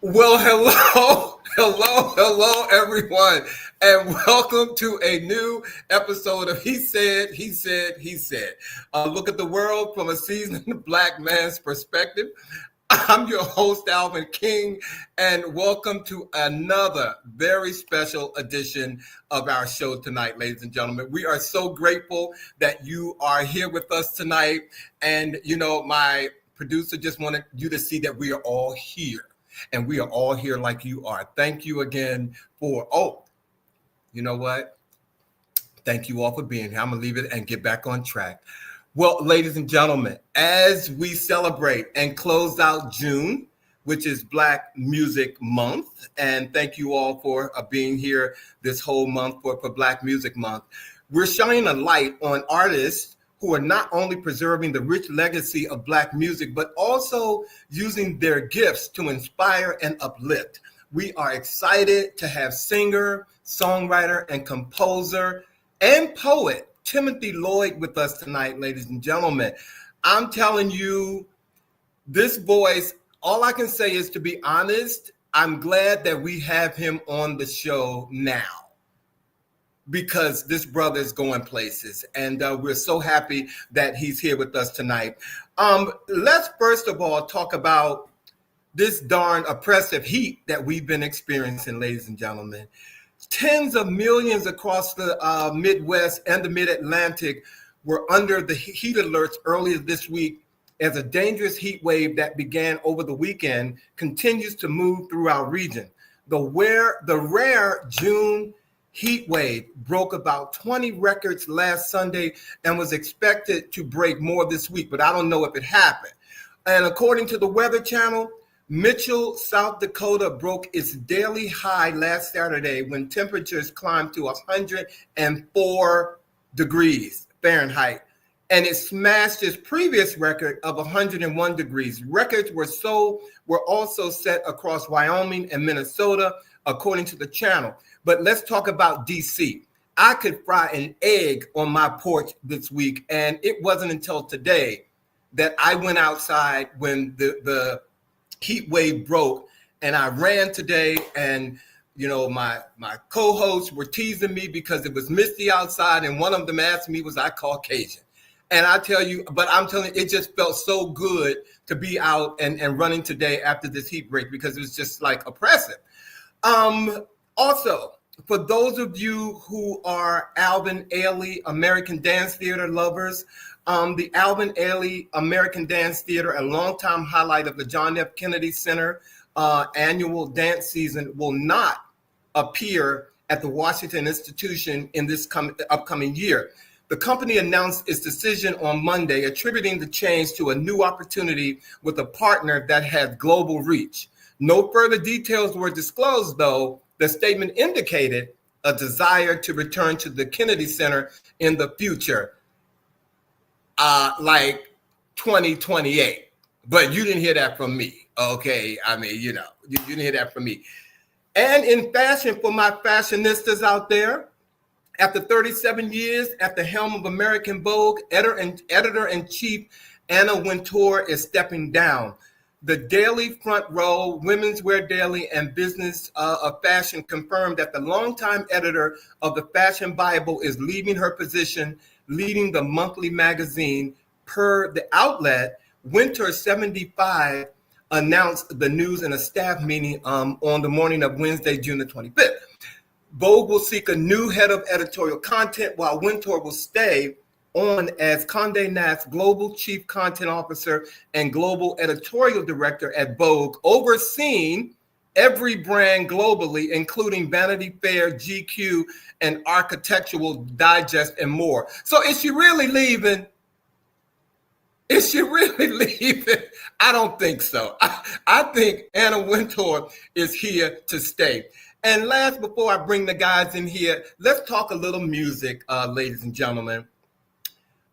Well, hello, everyone, and welcome to a new episode of He Said, He Said, He Said. Look at the world from a seasoned Black man's perspective. I'm your host, Alvin King, and welcome to another very special edition of our show tonight, ladies and gentlemen. We are so grateful that you are here with us tonight, and my producer just wanted you to see that we are all here. And we are all here like you are. Thank you again you know what? Thank you all for being here. I'm going to leave it and get back on track. Well, ladies and gentlemen, as we celebrate and close out June, which is Black Music Month, and thank you all for being here this whole month for Black Music Month, we're shining a light on artists who are not only preserving the rich legacy of Black music, but also using their gifts to inspire and uplift. We are excited to have singer, songwriter, and composer and poet Timothy Lloyd with us tonight, ladies and gentlemen. I'm telling you, this voice, all I can say is, to be honest, I'm glad that we have him on the show now, because this brother is going places, and we're so happy that he's here with us tonight. Let's first of all talk about this darn oppressive heat that we've been experiencing, ladies and gentlemen. Tens of millions across the Midwest and the Mid-Atlantic were under the heat alerts earlier this week, as a dangerous heat wave that began over the weekend continues to move through our region. The rare June heat wave broke about 20 records last Sunday and was expected to break more this week, but I don't know if it happened. And according to the Weather Channel, Mitchell, South Dakota broke its daily high last Saturday when temperatures climbed to 104 degrees Fahrenheit, and it smashed its previous record of 101 degrees. Records were also set across Wyoming and Minnesota, according to the channel. But let's talk about DC. I could fry an egg on my porch this week, and it wasn't until today that I went outside when the heat wave broke, and I ran today, and my co-hosts were teasing me because it was misty outside, and one of them asked me, was I Caucasian? And I'm telling you, it just felt so good to be out and running today after this heat break, because it was just like oppressive. Also, for those of you who are Alvin Ailey American Dance Theater lovers, the Alvin Ailey American Dance Theater, a longtime highlight of the John F. Kennedy Center annual dance season, will not appear at the Washington Institution in this upcoming year. The company announced its decision on Monday, attributing the change to a new opportunity with a partner that has global reach. No further details were disclosed, though. The statement indicated a desire to return to the Kennedy Center in the future, like 2028. But you didn't hear that from me, okay? I mean, you didn't hear that from me. And in fashion, for my fashionistas out there, after 37 years at the helm of American Vogue, editor-in-chief Anna Wintour is stepping down. The Daily Front Row, Women's Wear Daily, and Business of Fashion confirmed that the longtime editor of the Fashion Bible is leaving her position, leading the monthly magazine. Per the outlet, Winter 75 announced the news in a staff meeting on the morning of Wednesday, June the 25th. Vogue will seek a new head of editorial content, while Wintour will stay on as Condé Nast's Global Chief Content Officer and Global Editorial Director at Vogue, overseeing every brand globally, including Vanity Fair, GQ, and Architectural Digest, and more. So is she really leaving? Is she really leaving? I don't think so. I think Anna Wintour is here to stay. And last, before I bring the guys in here, let's talk a little music, ladies and gentlemen.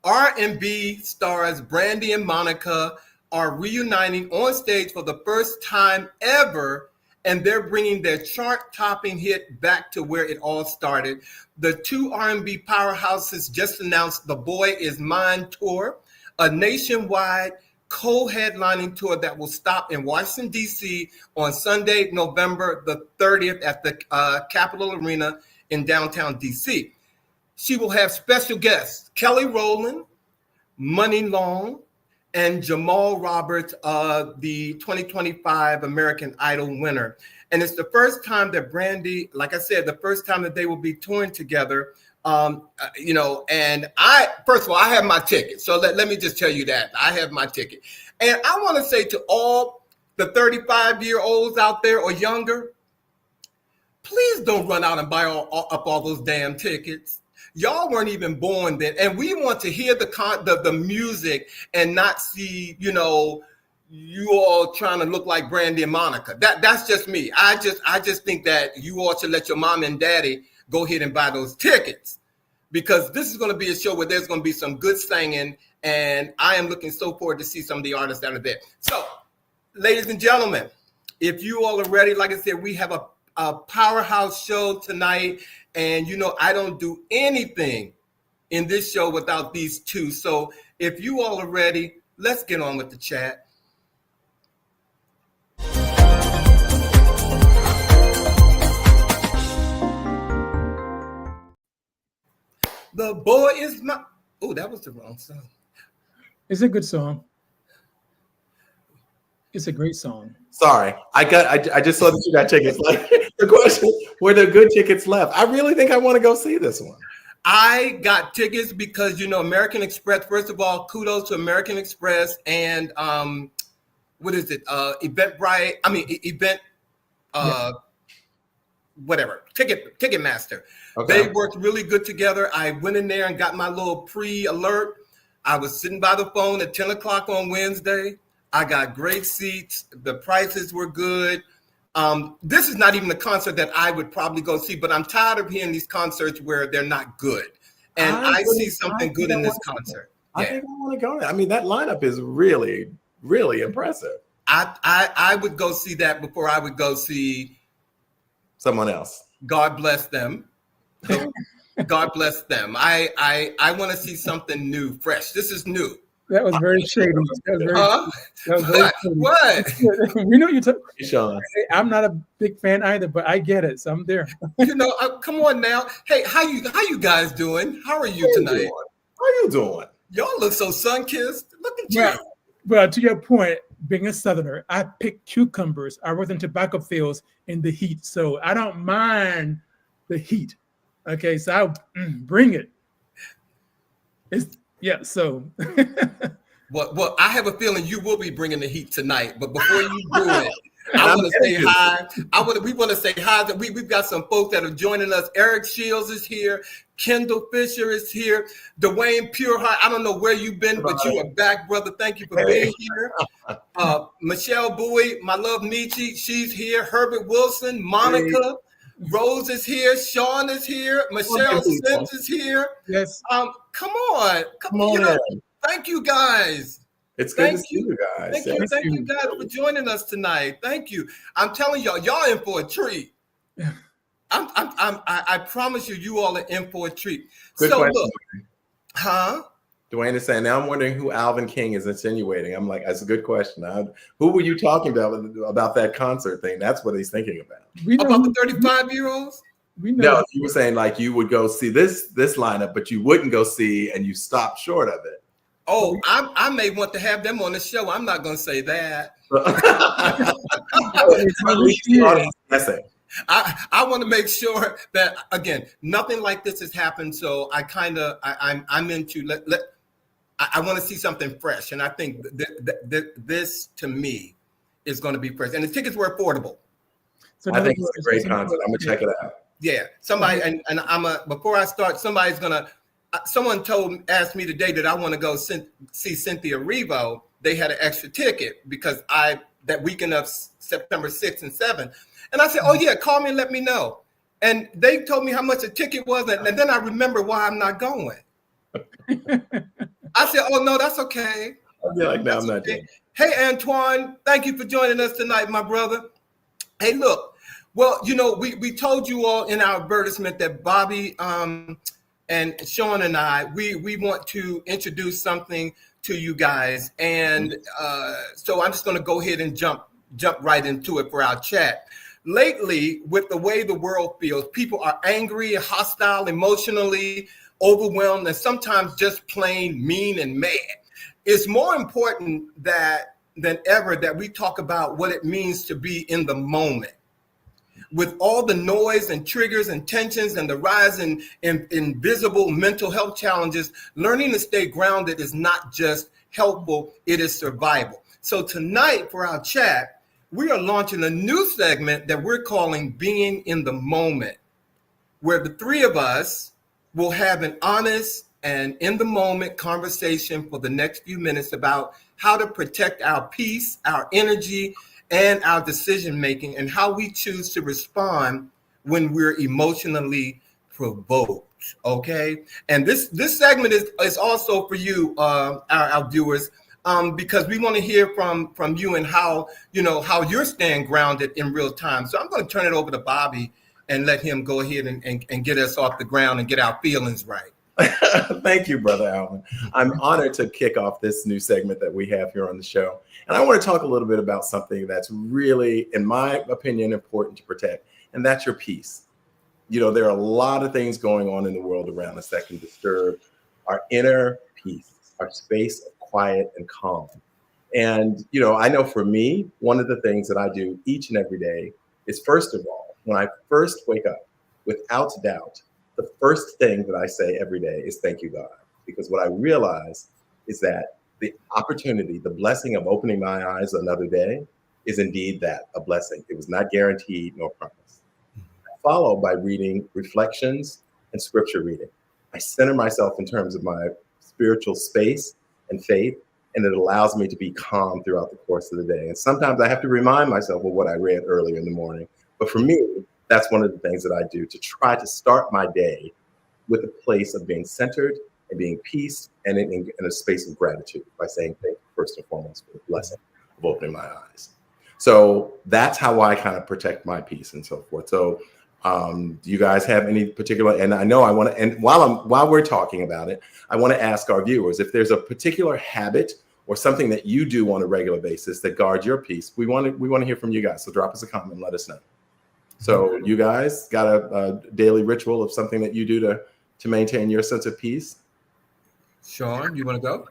R&B stars Brandy and Monica are reuniting on stage for the first time ever, and they're bringing their chart-topping hit back to where it all started. The two R&B powerhouses just announced the Boy Is Mine tour, a nationwide co-headlining tour that will stop in Washington, D.C. on Sunday, November the 30th at the Capitol Arena in downtown D.C. She will have special guests, Kelly Rowland, Money Long, and Jamal Roberts, the 2025 American Idol winner. And it's the first time that Brandy, like I said, the first time that they will be touring together. And first of all, I have my ticket. So let me just tell you that I have my ticket. And I want to say to all the 35-year-olds out there or younger, please don't run out and buy up all those damn tickets. Y'all weren't even born then. And we want to hear the music and not see, you all trying to look like Brandy and Monica. That's just me. I just think that you all should let your mom and daddy go ahead and buy those tickets, because this is going to be a show where there's going to be some good singing, and I am looking so forward to see some of the artists that are there. So, ladies and gentlemen, if you all are ready, like I said, we have a powerhouse show tonight, and I don't do anything in this show without these two. So if you all are ready, let's get on with the chat. The boy is my... Oh, that was the wrong song. It's a good song. It's a great song. Sorry, I just saw that you got tickets. Like, the question, were there good tickets left? I really think I want to go see this one. I got tickets because American Express. First of all, kudos to American Express and what is it? Eventbrite. I mean, whatever. Ticketmaster. Okay. They worked really good together. I went in there and got my little pre-alert. I was sitting by the phone at 10 o'clock on Wednesday. I got great seats. The prices were good. This is not even a concert that I would probably go see, but I'm tired of hearing these concerts where they're not good. And I see something good in this concert. I think I want to go there. I mean, that lineup is really, really impressive. I would go see that before I would go see someone else. God bless them. God bless them. I want to see something new, fresh. This is new. That was very shady. That was very shady. What? We know you're talking. Sean. I'm not a big fan either, but I get it. So I'm there. Come on now. Hey, how you guys doing? How are you tonight? How you doing? Y'all look so sun-kissed. Look at you. Yeah. Well, to your point, being a Southerner, I picked cucumbers. I worked in tobacco fields in the heat, so I don't mind the heat. Okay, so I'll bring it. So. Well, I have a feeling you will be bringing the heat tonight. But before you do it, I want to say hi. We want to say hi. We've got some folks that are joining us. Eric Shields is here. Kendall Fisher is here. Dwayne Pureheart. I don't know where you've been, but you are back, brother. Thank you for being here. Michelle Bowie, my love Nietzsche, she's here. Herbert Wilson, Monica. Rose is here. Sean is here. Michelle Sims is here. Yes. Come on. Thank you guys. It's good to see you guys. Thank you guys for joining us tonight. Thank you. I'm telling y'all in for a treat. I promise you all are in for a treat. Good so question. Look, Dwayne is saying, now I'm wondering who Alvin King is insinuating. I'm like, that's a good question. Who were you talking about that concert thing? That's what he's thinking about. About the 35-year-olds? No, you were saying like you would go see this lineup, but you wouldn't go see, and you stopped short of it. Oh, I may want to have them on the show. I'm not going to say that. I want to make sure that, again, nothing like this has happened. So I'm into I want to see something fresh, and I think this to me is going to be fresh, and the tickets were affordable. So I think it's a great concert. I'm gonna check it out. Yeah, somebody before I start, someone's gonna. Someone asked me today that I want to go see Cynthia Erivo. They had an extra ticket because that weekend of September 6th and 7th, and I said, "Oh yeah, call me and let me know." And they told me how much the ticket was, and then I remember why I'm not going. I said, "Oh no, that's okay." I'll be like, "No, I'm not doing." Hey, Antoine, thank you for joining us tonight, my brother. Hey, look. Well, we told you all in our advertisement that Bobby and Sean and I, we want to introduce something to you guys, and so I'm just going to go ahead and jump right into it for our chat. Lately, with the way the world feels, people are angry, hostile, emotionally overwhelmed, and sometimes just plain mean and mad. It's more important than ever that we talk about what it means to be in the moment. With all the noise and triggers and tensions and the rise in invisible mental health challenges, learning to stay grounded is not just helpful, it is survival. So tonight for our chat, we are launching a new segment that we're calling Being in the Moment, where the three of us will have an honest and in the moment conversation for the next few minutes about how to protect our peace, our energy, and our decision making, and how we choose to respond when we're emotionally provoked. Okay, and this segment is also for you, our viewers, because we want to hear from you and how you're staying grounded in real time. So I'm going to turn it over to Bobby and let him go ahead and get us off the ground and get our feelings right. Thank you, Brother Alvin. I'm honored to kick off this new segment that we have here on the show. And I want to talk a little bit about something that's really, in my opinion, important to protect, and that's your peace. There are a lot of things going on in the world around us that can disturb our inner peace, our space of quiet and calm. And, I know for me, one of the things that I do each and every day is, first of all, when I first wake up, without doubt, the first thing that I say every day is thank you, God. Because what I realize is that the opportunity, the blessing of opening my eyes another day is indeed that, a blessing. It was not guaranteed nor promised. Followed by reading reflections and scripture reading. I center myself in terms of my spiritual space and faith, and it allows me to be calm throughout the course of the day. And sometimes I have to remind myself of what I read earlier in the morning. But for me, that's one of the things that I do to try to start my day with a place of being centered and being peace and in a space of gratitude by saying thank you first and foremost for the blessing of opening my eyes. So that's how I kind of protect my peace and so forth. So do you guys have any particular, and I know I want to, and while we're talking about it, I want to ask our viewers if there's a particular habit or something that you do on a regular basis that guards your peace. We want to hear from you guys. So drop us a comment and let us know. So you guys got a daily ritual of something that you do to maintain your sense of peace? Sean, you want to go?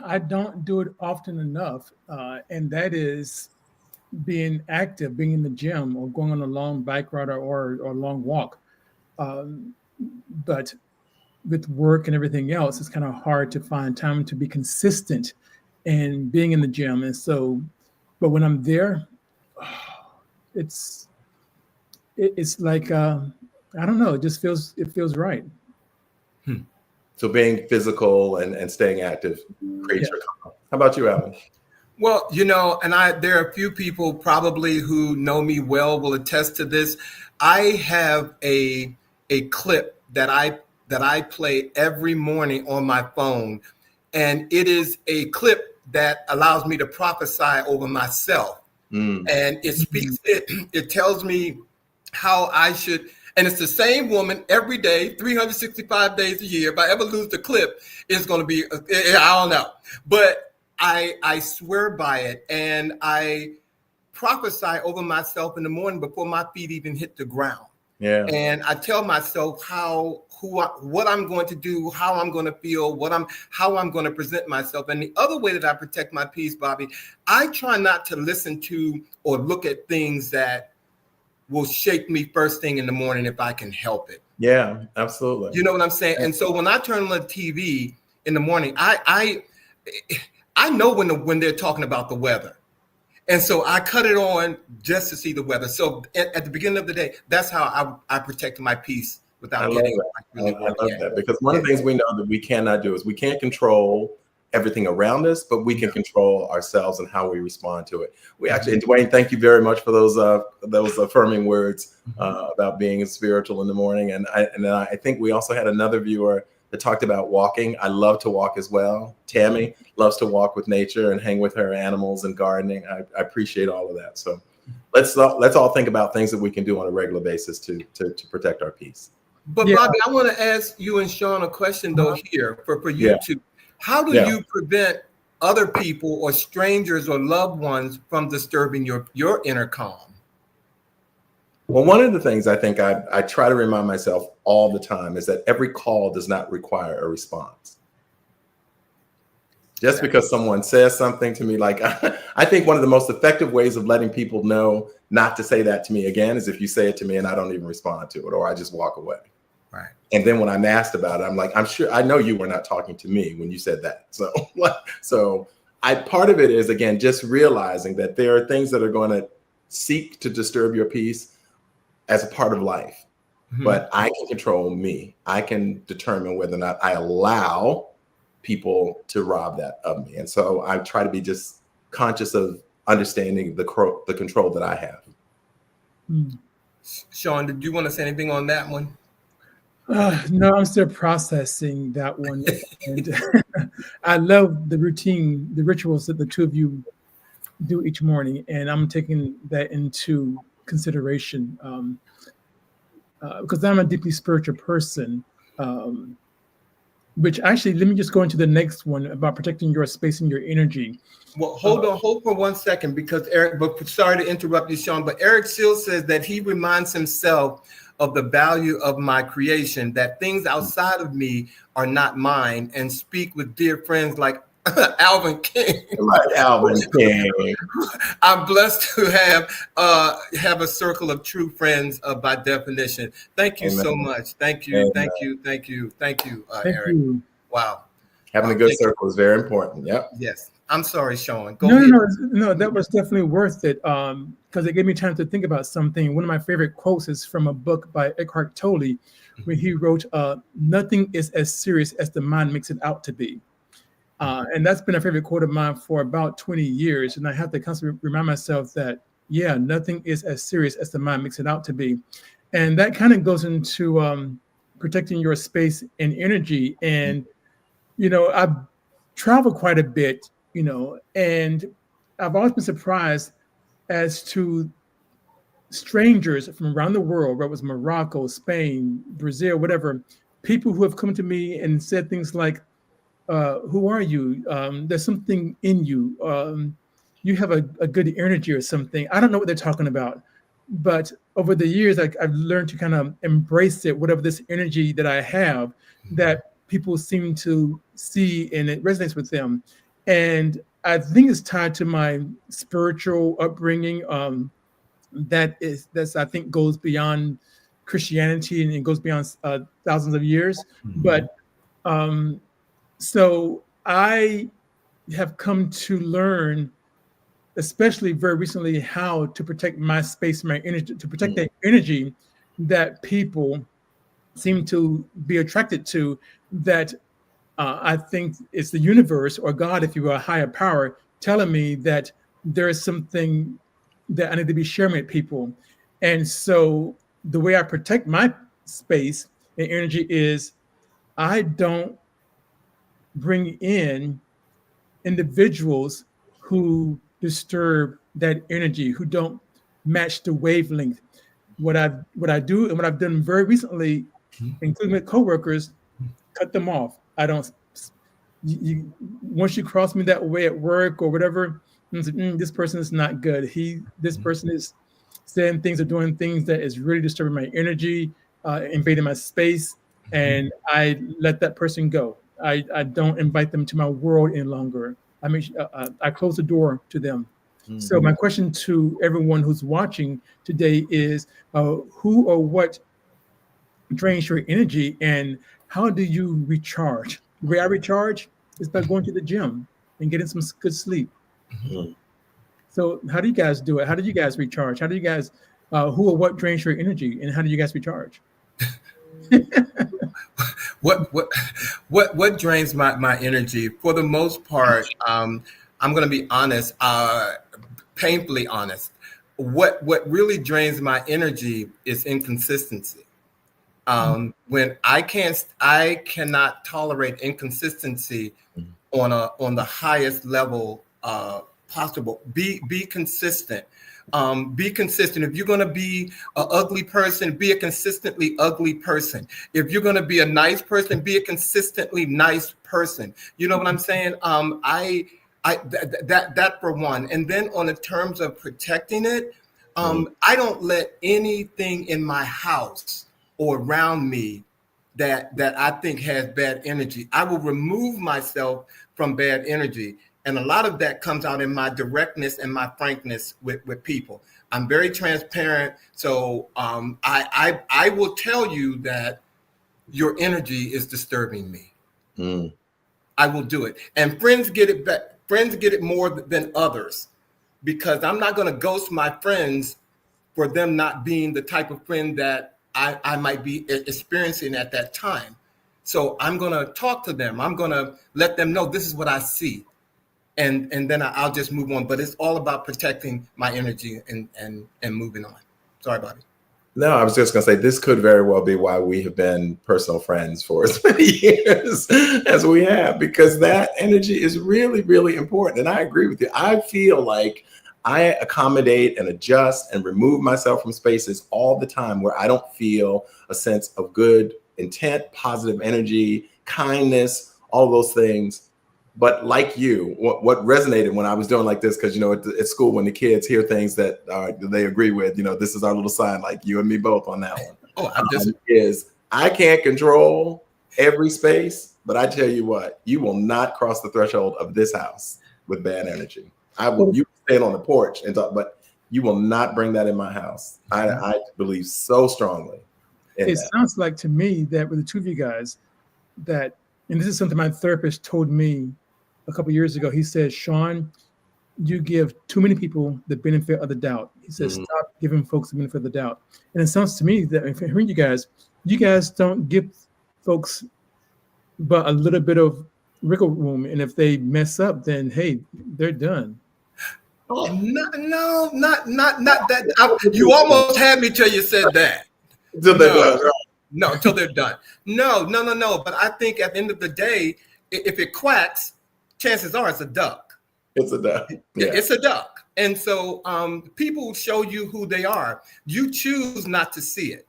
I don't do it often enough, and that is being active, being in the gym or going on a long bike ride or a long walk. But with work and everything else, it's kind of hard to find time to be consistent in being in the gym. And so, but when I'm there, it's like, I don't know, it feels right. So being physical and staying active creates your calm. How about you, Alvin? Well, and there are a few people probably who know me well will attest to this. I have a clip that I play every morning on my phone, and it is a clip that allows me to prophesy over myself. And it speaks, it tells me how I should, and it's the same woman every day, 365 days a year. If I ever lose the clip, it's going to be, I don't know. But I swear by it, and I prophesy over myself in the morning before my feet even hit the ground. Yeah. And I tell myself what I'm going to do, how I'm going to feel, how I'm going to present myself. And the other way that I protect my peace, Bobby, I try not to listen to or look at things that will shake me first thing in the morning if I can help it. Yeah, absolutely. You know what I'm saying? And so when I turn on the TV in the morning, I know when they're talking about the weather. And so I cut it on just to see the weather. So at the beginning of the day, that's how I protect my peace without getting really I love that, because one of the things we know that we cannot do is we can't control everything around us, but we can control ourselves and how we respond to it. We actually, and Dwayne, thank you very much for those affirming words about being spiritual in the morning. And I think we also had another viewer that talked about walking. I love to walk as well. Tammy loves to walk with nature and hang with her animals and gardening. I appreciate all of that. So let's all think about things that we can do on a regular basis to protect our peace. But Bobby, I want to ask you and Sean a question though here for you two. How do you prevent other people or strangers or loved ones from disturbing your inner calm? Well, one of the things I think I try to remind myself all the time is that every call does not require a response. Just because someone says something to me, like, I think one of the most effective ways of letting people know not to say that to me again is if you say it to me and I don't even respond to it, or I just walk away. Right. And then when I'm asked about it, I'm like, I'm sure I know you were not talking to me when you said that. So part of it is, again, just realizing that there are things that are going to seek to disturb your peace as a part of life. Mm-hmm. But I can control me. I can determine whether or not I allow people to rob that of me. And so I try to be just conscious of understanding the control that I have. Sean, did you want to say anything on that one? No, I'm still processing that one. And I love the routine, the rituals that the two of you do each morning. And I'm taking that into consideration because I'm a deeply spiritual person. Which actually, let me just go into the next one about protecting your space and your energy. Well, hold for 1 second, because Eric, but sorry to interrupt you, Sean, but Eric still says that he reminds himself of the value of my creation, that things outside of me are not mine, and speak with dear friends like Alvin King. Like Alvin King. I'm blessed to have a circle of true friends by definition. Thank you so much. Thank you. Thank you. Thank you. Thank you, Eric. You. Wow. Having a good circle is very important. Yep. Yes. I'm sorry, Sean. Go ahead. No, that was definitely worth it because it gave me time to think about something. One of my favorite quotes is from a book by Eckhart Tolle, where he wrote, "Nothing is as serious as the mind makes it out to be." And that's been a favorite quote of mine for about 20 years. And I have to constantly remind myself that, nothing is as serious as the mind makes it out to be. And that kind of goes into protecting your space and energy. And, I've traveled quite a bit, and I've always been surprised as to strangers from around the world, whether it was Morocco, Spain, Brazil, whatever, people who have come to me and said things like, who are you? There's something in you. You have a good energy or something. I don't know what they're talking about. But over the years, I've learned to kind of embrace it, whatever this energy that I have, that people seem to see and it resonates with them. And I think it's tied to my spiritual upbringing. That's I think goes beyond Christianity and it goes beyond thousands of years. But so I have come to learn, especially very recently, how to protect my space, my energy, to protect that energy that people seem to be attracted to, that I think it's the universe or God, if you will, a higher power, telling me that there is something that I need to be sharing with people. And so the way I protect my space and energy is I don't bring in individuals who disturb that energy, who don't match the wavelength. What I do and what I've done very recently, including with coworkers, cut them off. I don't. Once you cross me that way at work or whatever, this person is not good. This person is saying things or doing things that is really disturbing my energy, invading my space, and I let that person go. I don't invite them to my world any longer. I close the door to them. So my question to everyone who's watching today is, who or what drains your energy, and how do you recharge? The way I recharge is by going to the gym and getting some good sleep. So how do you guys do it? How do you guys recharge? How do you guys, who or what drains your energy, and how do you guys recharge? What drains my energy? For the most part, I'm going to be honest, painfully honest. What really drains my energy is inconsistency. When I cannot tolerate inconsistency on the highest level possible. Be consistent. Be consistent. If you're going to be an ugly person, be a consistently ugly person. If you're going to be a nice person, be a consistently nice person. You know what I'm saying? That for one. And then on the terms of protecting it, I don't let anything in my house or around me that I think has bad energy. I will remove myself from bad energy. And a lot of that comes out in my directness and my frankness with people. I'm very transparent. So I will tell you that your energy is disturbing me. I will do it. And friends get it back. Friends get it more than others, because I'm not going to ghost my friends for them not being the type of friend that I might be experiencing at that time. So I'm going to talk to them. I'm going to let them know this is what I see. And then I'll just move on. But it's all about protecting my energy and moving on. Sorry, Bobby. No, I was just going to say, this could very well be why we have been personal friends for as many years as we have, because that energy is really, really important. And I agree with you. I feel like I accommodate and adjust and remove myself from spaces all the time where I don't feel a sense of good intent, positive energy, kindness, all those things. But like you, what resonated when I was doing like this, because, at school, when the kids hear things that they agree with, this is our little sign, like you and me both on that one. Is I can't control every space, but I tell you what, you will not cross the threshold of this house with bad energy. You stand on the porch and talk, but you will not bring that in my house. I believe so strongly in It that. sounds like to me that with the two of you guys, that, and this is something my therapist told me a couple of years ago. He said, Sean, you give too many people the benefit of the doubt. He says, stop giving folks the benefit of the doubt. And it sounds to me that if I hear you guys don't give folks but a little bit of wiggle room. And if they mess up, then hey, they're done. Oh, not that. You almost had me till you said that. Until they're done, right? No, until they're done. No. But I think at the end of the day, if it quacks, chances are it's a duck. It's a duck. Yeah. It's a duck. And so people show you who they are. You choose not to see it.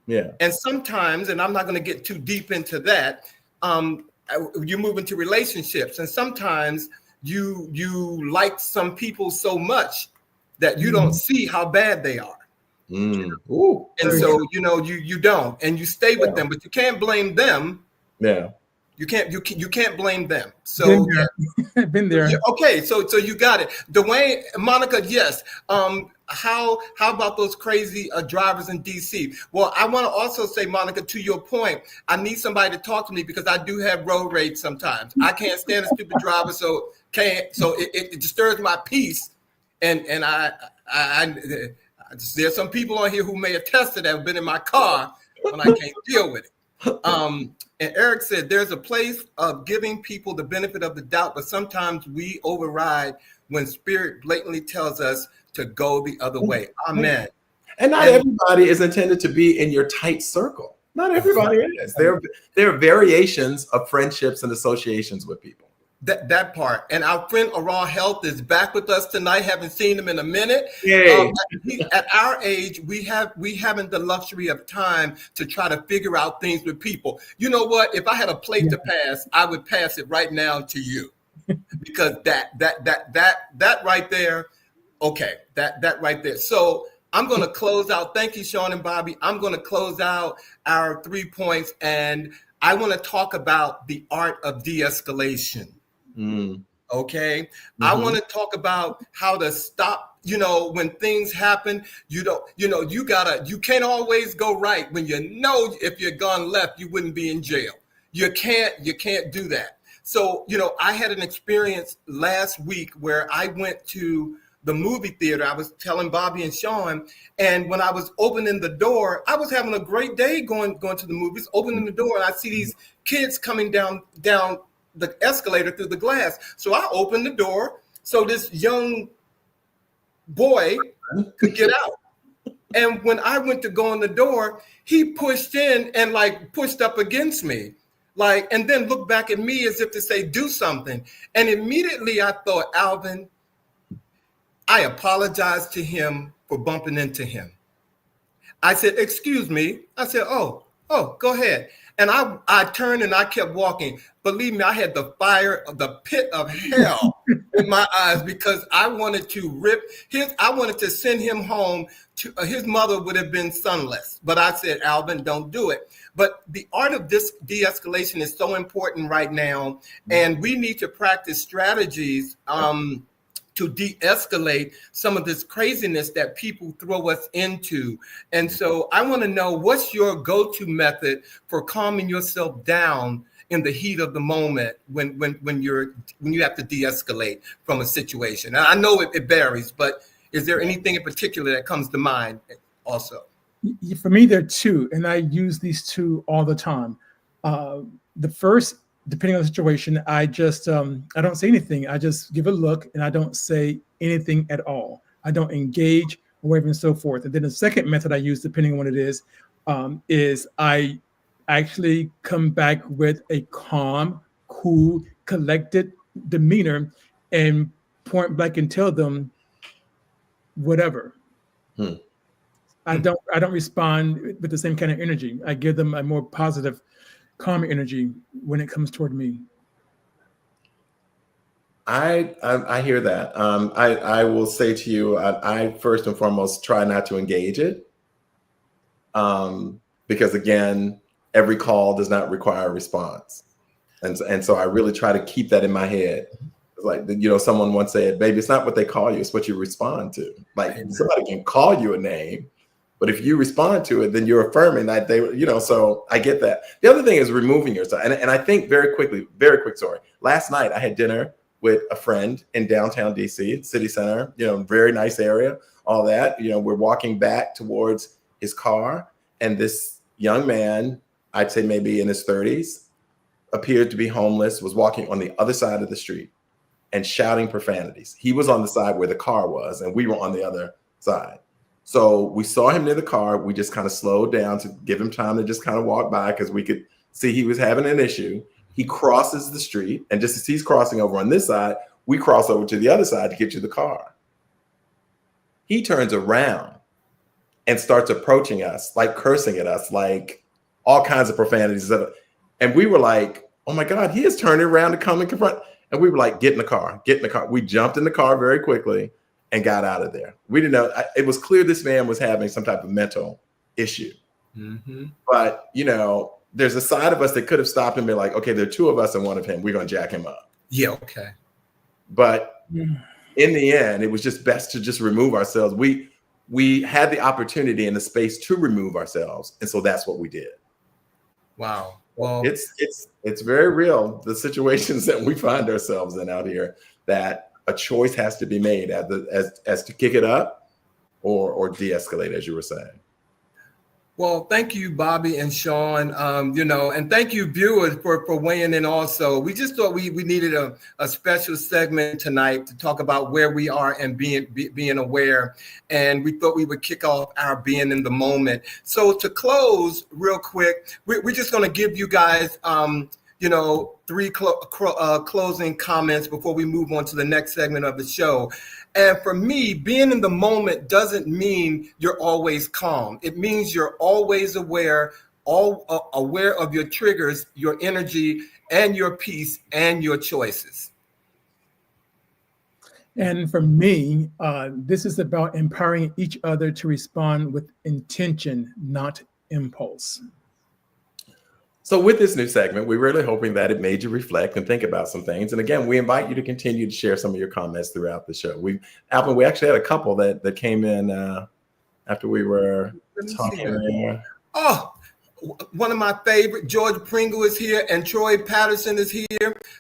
Yeah. And sometimes, and I'm not going to get too deep into that, you move into relationships, and sometimes you like some people so much that you don't see how bad they are. Ooh. And so, you don't, and you stay with them, but you can't blame them. Yeah. You can't blame them. So been there. Yeah, okay, so you got it. Dwayne, Monica, yes. How about those crazy drivers in DC? Well, I want to also say, Monica, to your point, I need somebody to talk to me because I do have road rage sometimes. I can't stand a stupid driver, so it disturbs my peace. And there's some people on here who may attest to that, have been in my car when I can't deal with it. And Eric said, there's a place of giving people the benefit of the doubt, but sometimes we override when spirit blatantly tells us to go the other way. Amen. And not everybody is intended to be in your tight circle. Not everybody is. There are variations of friendships and associations with people. That part. And our friend Aral Health is back with us tonight. Haven't seen him in a minute. Yay. At our age, we haven't the luxury of time to try to figure out things with people. You know what? If I had a plate to pass, I would pass it right now to you, because that right there. Okay, that right there. So I'm going to close out. Thank you, Sean and Bobby. I'm going to close out our 3 points, and I want to talk about the art of de-escalation. Okay. I want to talk about how to stop, when things happen, you can't always go right. When if you'd gone left, you wouldn't be in jail. You can't do that. So, I had an experience last week where I went to the movie theater. I was telling Bobby and Sean, and when I was opening the door, I was having a great day going to the movies, opening the door, and I see these kids coming down the escalator through the glass. So I opened the door so this young boy could get out. And when I went to go in the door, he pushed in and pushed up against me, and then looked back at me as if to say, do something. And immediately I thought, Alvin, I apologized to him for bumping into him. I said, excuse me. I said, oh, go ahead. And I turned and I kept walking. Believe me, I had the fire of the pit of hell in my eyes because I wanted to send him home. His mother would have been sonless. But I said, Alvin, don't do it. But the art of this de-escalation is so important right now. And we need to practice strategies to de-escalate some of this craziness that people throw us into. And so I want to know, what's your go-to method for calming yourself down in the heat of the moment when you have to de-escalate from a situation? And I know it varies, but is there anything in particular that comes to mind also? For me, there are two, and I use these two all the time. The first, depending on the situation, I just I don't say anything. I just give a look, and I don't say anything at all. I don't engage or even so forth. And then the second method I use, depending on what it is I actually come back with a calm, cool, collected demeanor and point blank and tell them whatever. I don't respond with the same kind of energy. I give them a more positive, calm energy when it comes toward me. I hear that. I will say to you, I first and foremost try not to engage it, because again, every call does not require a response, and so I really try to keep that in my head. Like, someone once said, "Baby, it's not what they call you; it's what you respond to." Like, somebody can call you a name, but if you respond to it, then you're affirming that they, so I get that. The other thing is removing yourself. And I think very quick story. Last night I had dinner with a friend in downtown DC, city center, very nice area, all that. We're walking back towards his car, and this young man, I'd say maybe in his 30s, appeared to be homeless, was walking on the other side of the street and shouting profanities. He was on the side where the car was, and we were on the other side. So we saw him near the car. We just kind of slowed down to give him time to just kind of walk by because we could see he was having an issue. He crosses the street, and just as he's crossing over on this side, we cross over to the other side to get to the car. He turns around and starts approaching us, like cursing at us, like all kinds of profanities. And we were like, oh my God, he is turning around to come and confront. And we were like, get in the car, get in the car. We jumped in the car very quickly and got out of there. We didn't know. It was clear this man was having some type of mental issue. Mm-hmm. But, there's a side of us that could have stopped and been like, okay, there are two of us and one of him. We're going to jack him up. Yeah, okay. But in the end, it was just best to just remove ourselves. We had the opportunity and the space to remove ourselves. And so that's what we did. Wow. Well, it's very real, the situations that we find ourselves in out here, that a choice has to be made as to kick it up or de-escalate, as you were saying. Well, thank you, Bobby and Sean, and thank you, viewers, for weighing in also. We just thought we needed a special segment tonight to talk about where we are and being aware. And we thought we would kick off our being in the moment. So to close real quick, we're just going to give you guys, three closing comments before we move on to the next segment of the show. And for me, being in the moment doesn't mean you're always calm. It means you're always aware of your triggers, your energy, and your peace, and your choices. And for me, this is about empowering each other to respond with intention, not impulse. So with this new segment, we're really hoping that it made you reflect and think about some things. And again, we invite you to continue to share some of your comments throughout the show. Alvin, we actually had a couple that came in after we were talking. Oh, one of my favorite, George Pringle is here and Troy Patterson is here.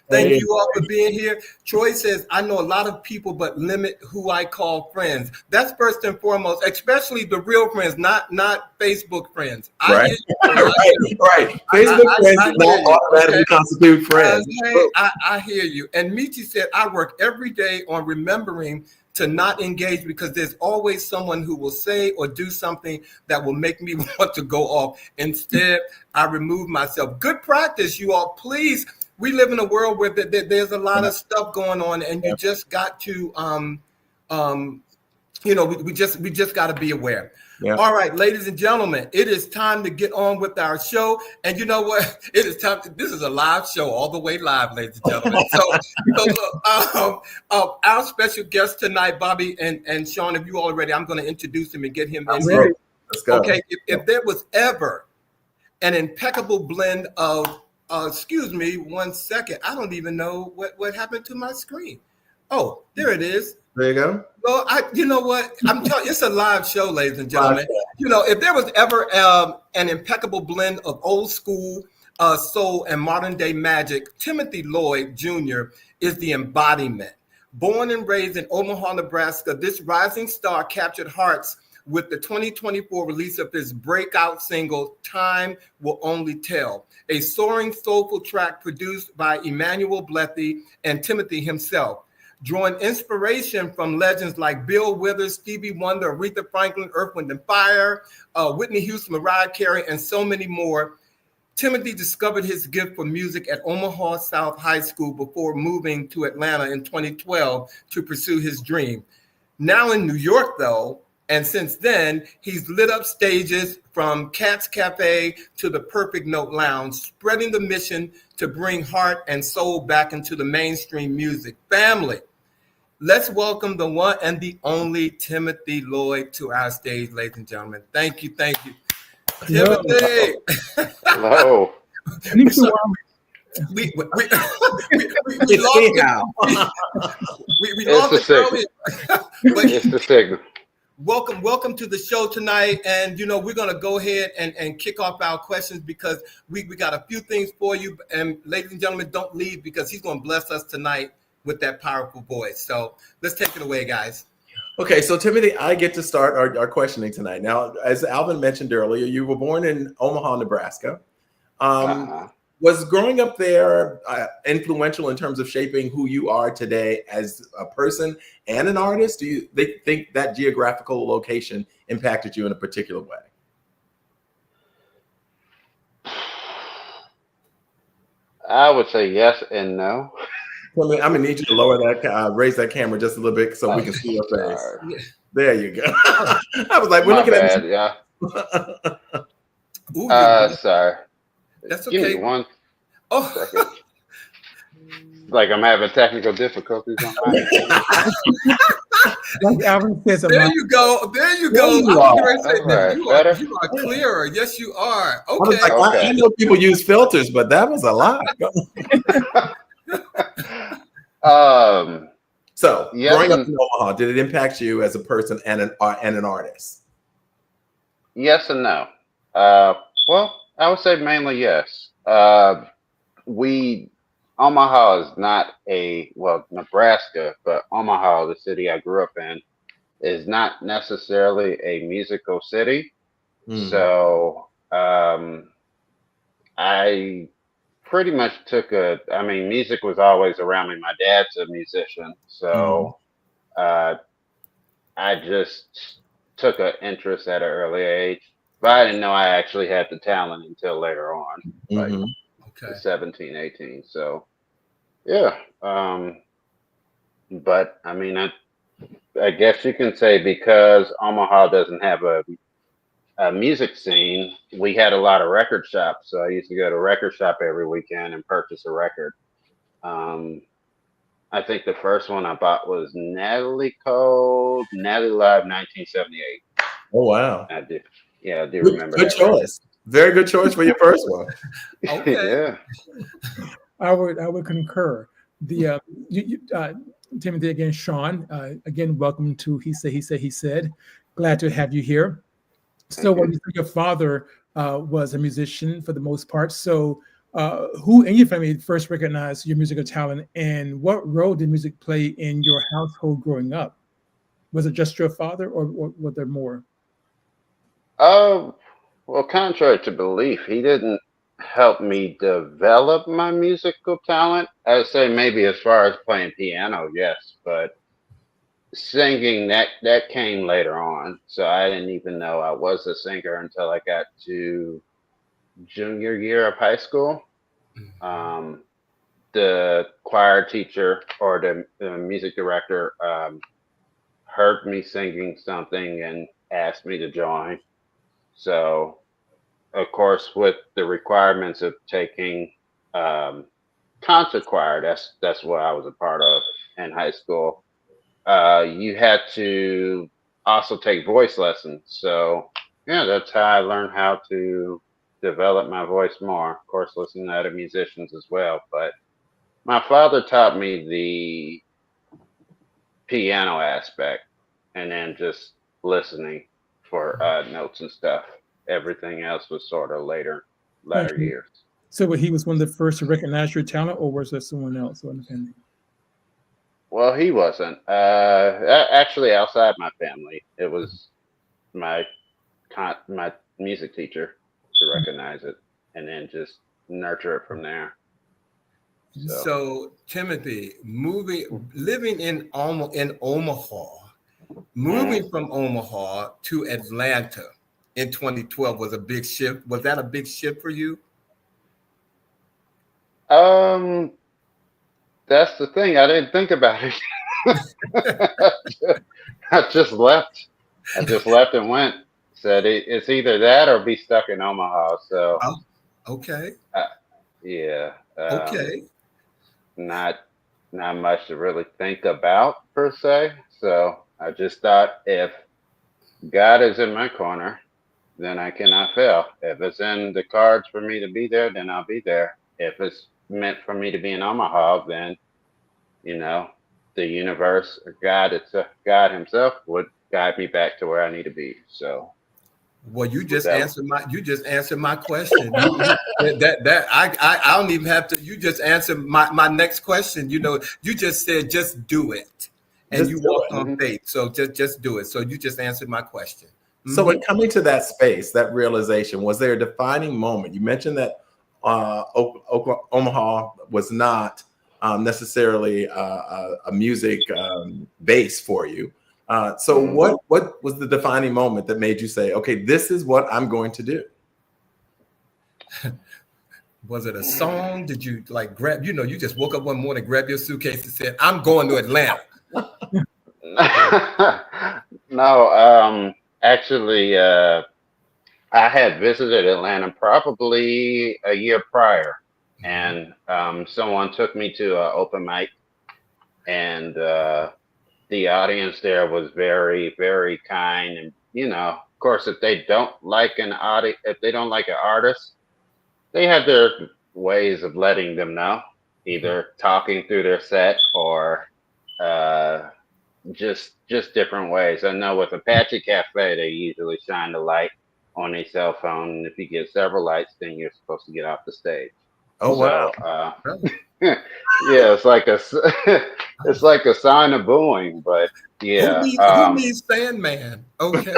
Thank you all for being here. Troy says, I know a lot of people, but limit who I call friends. That's first and foremost, especially the real friends, not Facebook friends. Right. Right. Facebook friends do not automatically constitute friends. I hear you. And Michi said, I work every day on remembering to not engage because there's always someone who will say or do something that will make me want to go off. Instead, I remove myself. Good practice, you all. Please, we live in a world where there's a lot of stuff going on, and you just got to we just got to be aware. Yeah. All right, ladies and gentlemen, it is time to get on with our show. And you know what? It is time. This is a live show, all the way live, ladies and gentlemen. So our special guest tonight, Bobby and Sean, if you all ready, I'm going to introduce him and get him in here. Let's go. Okay, if there was ever an impeccable blend of, excuse me, 1 second. I don't even know what happened to my screen. Oh, there it is. There you go. Well, you know what? I'm telling you, it's a live show, ladies and gentlemen. If there was ever an impeccable blend of old school soul and modern day magic, Timothy Lloyd Jr. is the embodiment. Born and raised in Omaha, Nebraska, this rising star captured hearts with the 2024 release of his breakout single, Time Will Only Tell, a soaring, soulful track produced by Emanuel Blethy and Timothy himself. Drawing inspiration from legends like Bill Withers, Stevie Wonder, Aretha Franklin, Earth, Wind & Fire, Whitney Houston, Mariah Carey, and so many more, Timothy discovered his gift for music at Omaha South High School before moving to Atlanta in 2012 to pursue his dream. Now in New York, though, and since then, he's lit up stages from Cat's Café to the Perfect Note Lounge, spreading the mission to bring heart and soul back into the mainstream music. Family, let's welcome the one and the only Timothy Lloyd to our stage, ladies and gentlemen. Thank you. Hello. Timothy. Hello. we lost it earlier. It's the signal. Welcome to the show tonight. And, we're going to go ahead and kick off our questions because we got a few things for you. And ladies and gentlemen, don't leave because he's going to bless us tonight with that powerful voice. So let's take it away, guys. Okay, so Timothy, I get to start our questioning tonight. Now, as Alvin mentioned earlier, you were born in Omaha, Nebraska. Was growing up there influential in terms of shaping who you are today as a person and an artist? Do you think that geographical location impacted you in a particular way? I would say yes and no. Well, I'm gonna need you to lower that, raise that camera just a little bit so we can see your face. There you go. I was like, we're looking at you. Yeah. Sorry. That's okay. Give me 1 second. Like I'm having technical difficulties on my Like Alvin says, there you go. There you are clearer. Yes, you are. Okay. I was like, I know people use filters, but that was a lot. So growing up in Omaha, did it impact you as a person and an artist? Yes and no. Well, I would say mainly yes. Omaha is not Nebraska, but Omaha, the city I grew up in, is not necessarily a musical city. So I pretty much music was always around me. My dad's a musician, so I just took an interest at an early age. But I didn't know I actually had the talent until later on, like 17, 18. So, yeah. But I guess you can say because Omaha doesn't have a music scene, we had a lot of record shops. So I used to go to a record shop every weekend and purchase a record. I think the first one I bought was Natalie Live 1978. Oh, wow. I do. Yeah, I do remember that. Good choice. Very good choice for your first one. Okay. Yeah. I would concur. Timothy, again, Sean, again, welcome to He Said. Glad to have you here. So when you said your father was a musician for the most part, so who in your family first recognized your musical talent, and what role did music play in your household growing up? Was it just your father, or were there more? Well, contrary to belief, he didn't help me develop my musical talent. I would say maybe as far as playing piano, yes, but singing that came later on. So I didn't even know I was a singer until I got to junior year of high school. The choir teacher or the music director heard me singing something and asked me to join. So, of course, with the requirements of taking concert choir, that's what I was a part of in high school. You had to also take voice lessons. So, yeah, that's how I learned how to develop my voice more. Of course, listening to other musicians as well. But my father taught me the piano aspect, and then just listening for notes and stuff. Everything else was sort of latter Okay. years. So he was one of the first to recognize your talent, or was there someone else or in the family? Well, he wasn't. Actually, outside my family, it was my my music teacher to recognize it, and then just nurture it from there. So, So Timothy, living in Omaha, moving from Omaha to Atlanta in 2012 was a big shift. Was that a big shift for you? that's the thing. I didn't think about it. I just left. I just left and went. Said it's either that or be stuck in Omaha. So, Oh, okay. uh, yeah, Okay. not not much to really think about per se. So I just thought if God is in my corner, then I cannot fail. If it's in the cards for me to be there, then I'll be there. If it's meant for me to be in Omaha, then you know the universe or God, God Himself would guide me back to where I need to be. So Well, that you just answered my question. I don't even have to. You just answered my next question. You know, you just said just do it, and Just you do walked it. on faith. So just do it. So you just answered my question. So Mhm. in coming to that space, that realization, was there a defining moment? You mentioned that Omaha was not necessarily a music base for you. So Mhm. what was the defining moment that made you say, okay, this is what I'm going to do? Was it a song? Did you like grab? You know, you just woke up one morning, grabbed your suitcase, and said, "I'm going to Atlanta." No, actually, I had visited Atlanta probably a year prior, and someone took me to an open mic, and the audience there was very, very kind, and of course, if they don't like if they don't like an artist, they have their ways of letting them know, either talking through their set or uh, just different ways. I know with Apache Cafe, they usually shine the light on a cell phone, and if you get several lights, then you're supposed to get off the stage. Oh wow! So, yeah, it's like it's like a sign of booing, but yeah, Who needs Sandman? Okay.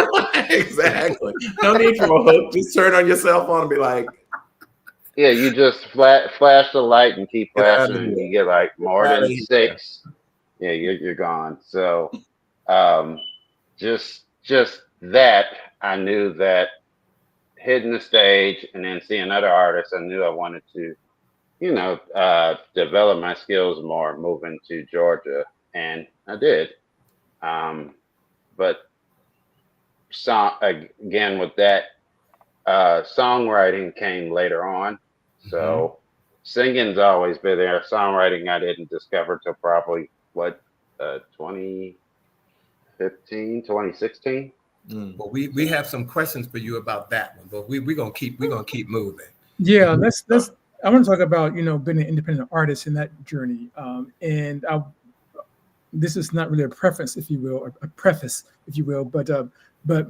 Exactly. No need for a hook. Just turn on your cell phone and be like, yeah, you just flash the light and keep get out flashing, of and here. you get like more Get out of than here. six. Yeah, you're gone. So, um, just that I knew that hitting the stage and then seeing other artists, I knew I wanted to, develop my skills more moving to Georgia, and I did. Um, but again with that, songwriting came later on. Mhm. So singing's always been there. Songwriting I didn't discover till probably what 2015, 2016. Mm. Well, we So have some questions for you about that one, but we're gonna keep moving. Yeah, let's. I want to talk about being an independent artist in that journey, and this is not really a preference, if you will, or a preface, if you will, but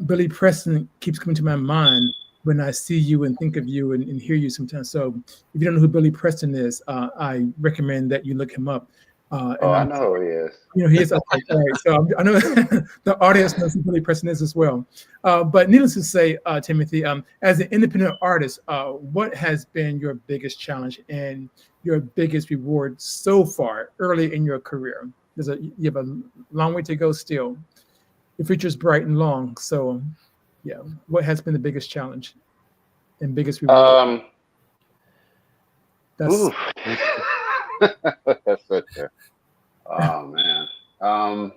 Billy Preston keeps coming to my mind when I see you and think of you and hear you sometimes. So if you don't know who Billy Preston is, I recommend that you look him up. oh, And I I'm know who he is. he is okay. All right. So I know the audience knows who Billy Preston is as well. But needless to say, Timothy, as an independent artist, what has been your biggest challenge and your biggest reward so far early in your career? You have a long way to go still. Your future's bright and long. So, yeah, what has been the biggest challenge and biggest reward? Um, That's ooh. That's such a oh man. Um,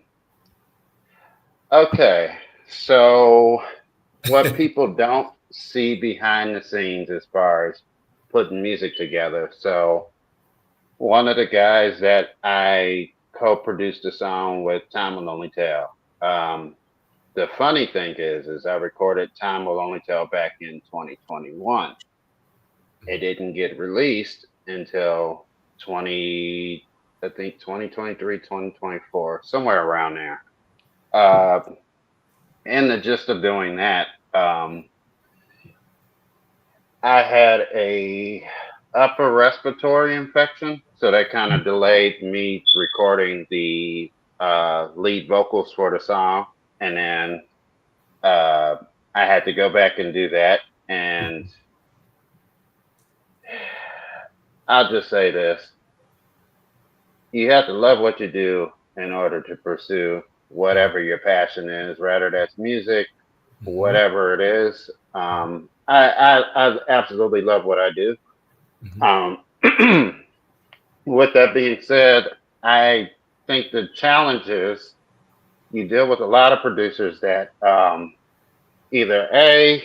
Okay, so what people don't see behind the scenes as far as putting music together. So one of the guys that I co-produced a song with, Time Will Only Tell. The funny thing is I recorded Time Will Only Tell back in 2021. It didn't get released until 20, I think 2023, 2024, somewhere around there. Uh, in the gist of doing that, I had a upper respiratory infection, so that kind of delayed me recording the lead vocals for the song, and then uh, I had to go back and do that. And I'll just say this: you have to love what you do in order to pursue whatever your passion is, whether that's music, whatever it is. I absolutely love what I do. With that being said, I think the challenge is you deal with a lot of producers that either A,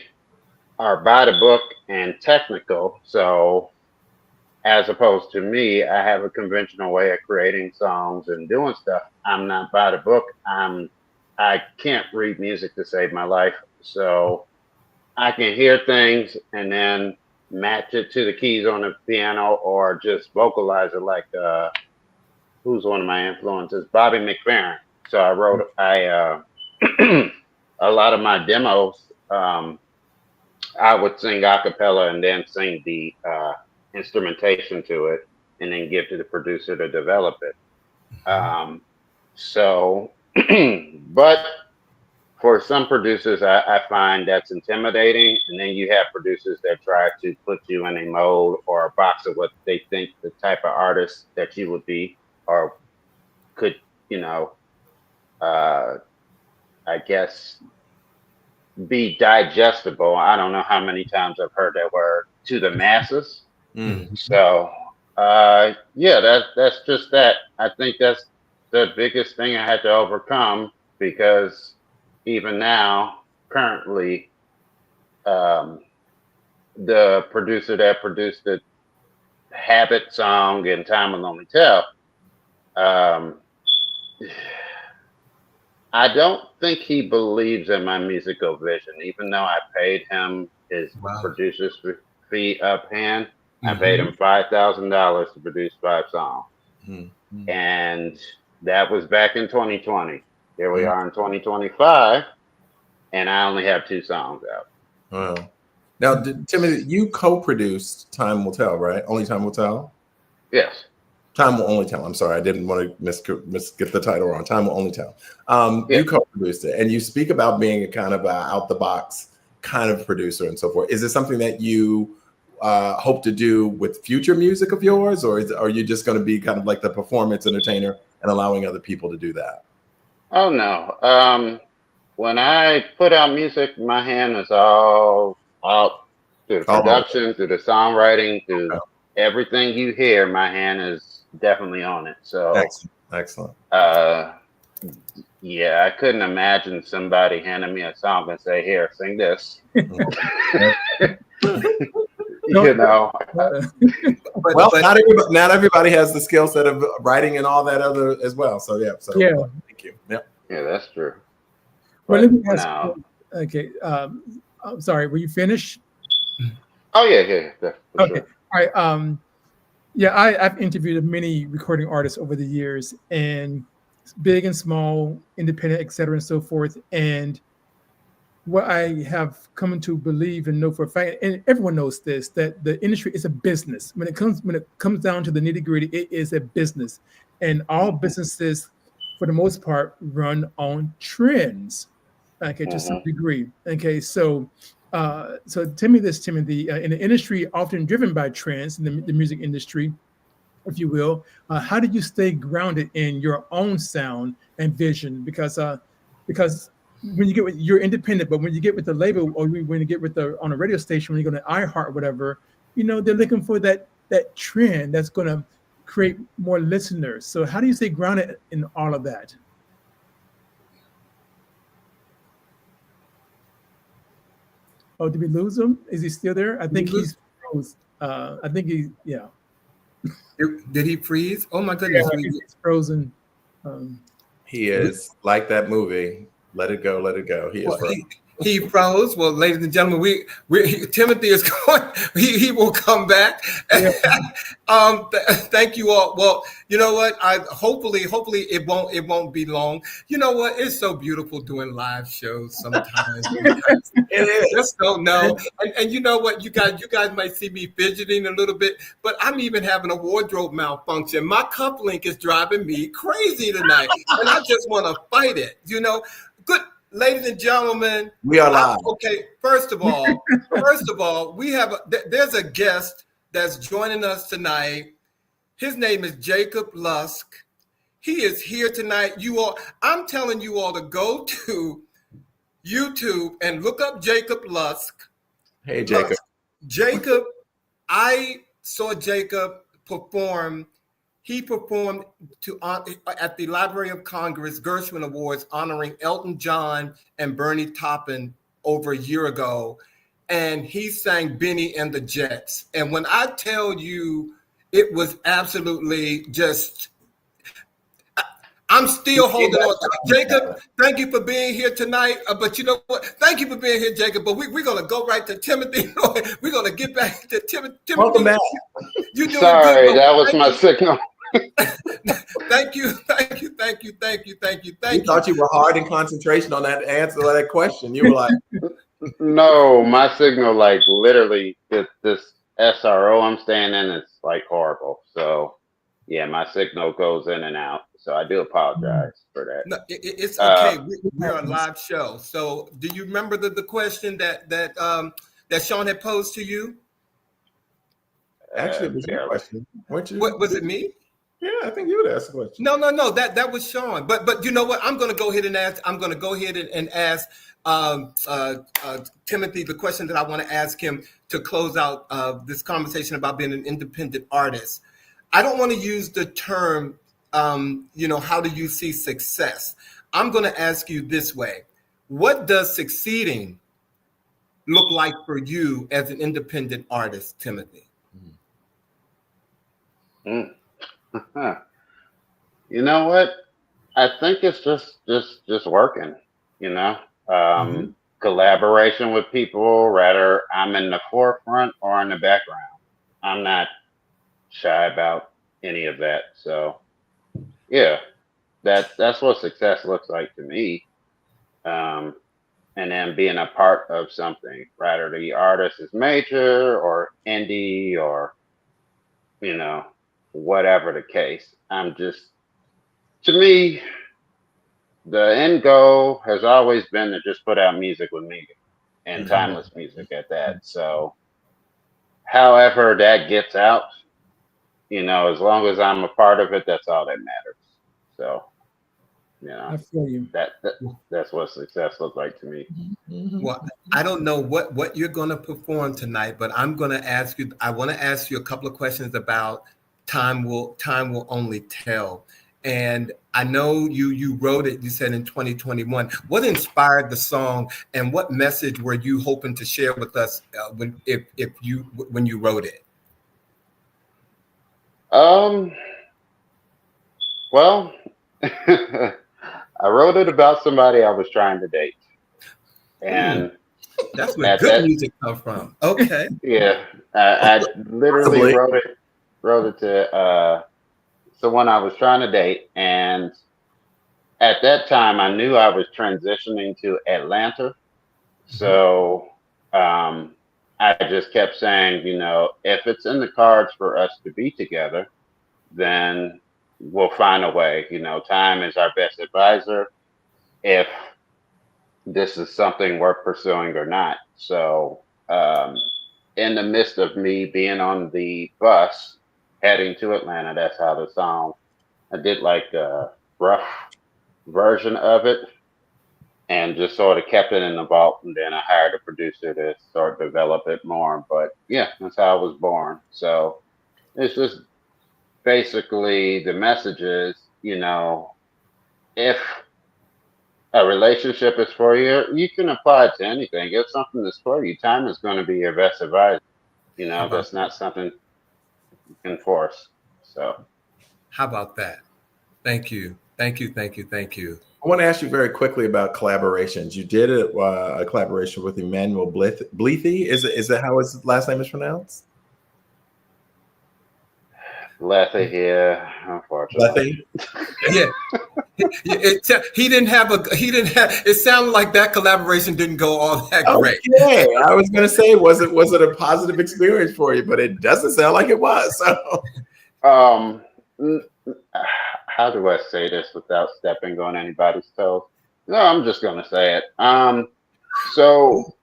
are by the book and technical. So as opposed to me, I have a conventional way of creating songs and doing stuff. I'm not by the book. I can't read music to save my life. So I can hear things and then match it to the keys on the piano or just vocalize it like who's one of my influences? Bobby McFerrin. So a lot of my demos, I would sing a cappella and then sing the instrumentation to it and then give to the producer to develop it. So, but for some producers, I find that's intimidating. And then you have producers that try to put you in a mold or a box of what they think the type of artist that you would be or could, I guess, be digestible. I don't know how many times I've heard that word, to the masses. So, yeah, that's just that. I think that's the biggest thing I had to overcome because even now, currently, the producer that produced the Habit song and Time Will Only Tell, I don't think he believes in my musical vision, even though I paid him his producer's fee up hand. I paid him $5,000 to produce 5 songs. And that was back in 2020. Here we are in 2025, and I only have 2 songs out. Wow. Now, Timothy, you co-produced Time Will Tell, right? Only Time Will Tell? Yes. Time Will Only Tell. I'm sorry, I didn't want to get the title wrong. Time Will Only Tell. You co-produced it, and you speak about being a kind of out the box kind of producer and so forth. Is it something that you hope to do with future music of yours, or are you just going to be kind of like the performance entertainer and allowing other people to do that? Oh no. When I put out music, my hand is all out through the production, through the songwriting, through everything you hear. My hand is definitely on it. So excellent. Yeah, I couldn't imagine somebody handing me a song and say, "Here, sing this." You know. Well, not everybody has the skill set of writing and all that other as well. So yeah. So yeah. Thank you. Yeah. Yeah, that's true. Well, let me ask you. Okay. I'm sorry. Were you finished? Oh yeah. Okay. Sure. All right. Yeah, I've interviewed many recording artists over the years, and big and small, independent, et cetera, and so forth. And what I have come to believe and know for a fact, and everyone knows this, that the industry is a business. When it comes down to the nitty gritty, it is a business, and all businesses, for the most part, run on trends. Okay, to some degree. Okay, so tell me this, Timothy. In the industry, often driven by trends in the music industry, if you will, how do you stay grounded in your own sound and vision? Because when you get with, you're independent, but when you get with the label or when you get with on a radio station, when you go to iHeart or whatever, they're looking for that trend that's going to create more listeners. So how do you stay grounded in all of that? Oh, did we lose him? Is he still there? I think he's froze. I think yeah. Did he freeze? Oh my goodness. Yeah, he's frozen. He is like that movie. Let it go, let it go. He is frozen. He froze. Well, ladies and gentlemen, Timothy is going. He will come back. Yeah. Thank you all. Well, you know what? Hopefully it won't be long. You know what? It's so beautiful doing live shows sometimes. It is. Just don't know. And you know what? You guys might see me fidgeting a little bit, but I'm even having a wardrobe malfunction. My cuff link is driving me crazy tonight, and I just want to fight it. You know, good. Ladies and gentlemen, we are live. Okay, first of all, we have there's a guest that's joining us tonight. His name is Jacob Lusk. He is here tonight. I'm telling you all to go to YouTube and look up Jacob Lusk. Hey, Jacob. Jacob, I saw Jacob perform. He performed at the Library of Congress Gershwin Awards honoring Elton John and Bernie Taupin over a year ago. And he sang Benny and the Jets. And when I tell you, it was absolutely just, I'm still holding on. Jacob, thank you for being here tonight. But you know what? Thank you for being here, Jacob. But we're going to go right to Timothy. We're going to get back to Timothy. Welcome back. Sorry, good, that was my signal. Thank you. You thought you were hard in concentration on that answer to that question. You were like, no, my signal, like literally this SRO I'm staying in is like horrible. So yeah, my signal goes in and out. So I do apologize for that. No, it's okay. We're a live show. So do you remember the question that Sean had posed to you? Actually, it was your question. Weren't you? What was it, me? Yeah, I think you would ask a question. No. That was Sean. But you know what? I'm going to go ahead and ask. I'm going to go ahead and ask Timothy the question that I want to ask him to close out this conversation about being an independent artist. I don't want to use the term, how do you see success? I'm going to ask you this way. What does succeeding look like for you as an independent artist, Timothy? You know what? I think it's just working, collaboration with people, rather I'm in the forefront or in the background. I'm not shy about any of that. So yeah, that's what success looks like to me. And then being a part of something, rather the artist is major or indie or, whatever the case. To me, the end goal has always been to just put out music with me and timeless music at that. So however that gets out, as long as I'm a part of it, that's all that matters. So, I feel you. That's what success looks like to me. Well, I don't know what you're going to perform tonight, but I want to ask you a couple of questions about time will only tell. And I know you wrote it, you said in 2021. What inspired the song and what message were you hoping to share with us when you wrote it? Well, I wrote it about somebody I was trying to date. And that's where good music comes from. Okay. Yeah. I literally wrote it to someone I was trying to date. And at that time I knew I was transitioning to Atlanta. So I just kept saying, if it's in the cards for us to be together, then we'll find a way. Time is our best advisor if this is something worth pursuing or not. So in the midst of me being on the bus heading to Atlanta, that's how the song, I did like a rough version of it and just sort of kept it in the vault. And then I hired a producer to start develop it more. But yeah, that's how I was born. So it's just basically the message is, if a relationship is for you, you can apply it to anything. If something is for you, time is going to be your best advisor. You How know, about that's not something you can force. So, how about that? Thank you. Thank you. Thank you. Thank you. I want to ask you very quickly about collaborations. You did a collaboration with Emanuel Blethy. Is that how his last name is pronounced? Letha here, unfortunately. Blethy. Yeah. He didn't have it sounded like that collaboration didn't go all that great. Okay, I was going to say, was it a positive experience for you? But it doesn't sound like it was. So. Um, n- how do I say this without stepping on anybody's toes? No, I'm just gonna say it. So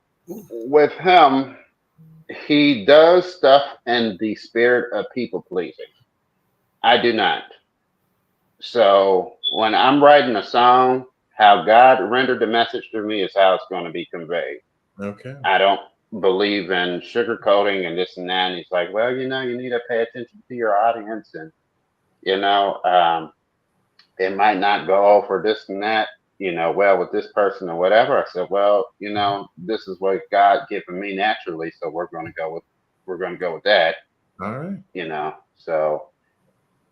with him, he does stuff in the spirit of people pleasing. I do not. So when I'm writing a song, how God rendered the message to me is how it's going to be conveyed. Okay. I don't believe in sugarcoating and this and that. And he's like, well, you know, you need to pay attention to your audience, and you know, it might not go for this and that, you know, well with this person or whatever. I said, well, you know, this is what God given me naturally, so we're going to go with that, All right. you know. So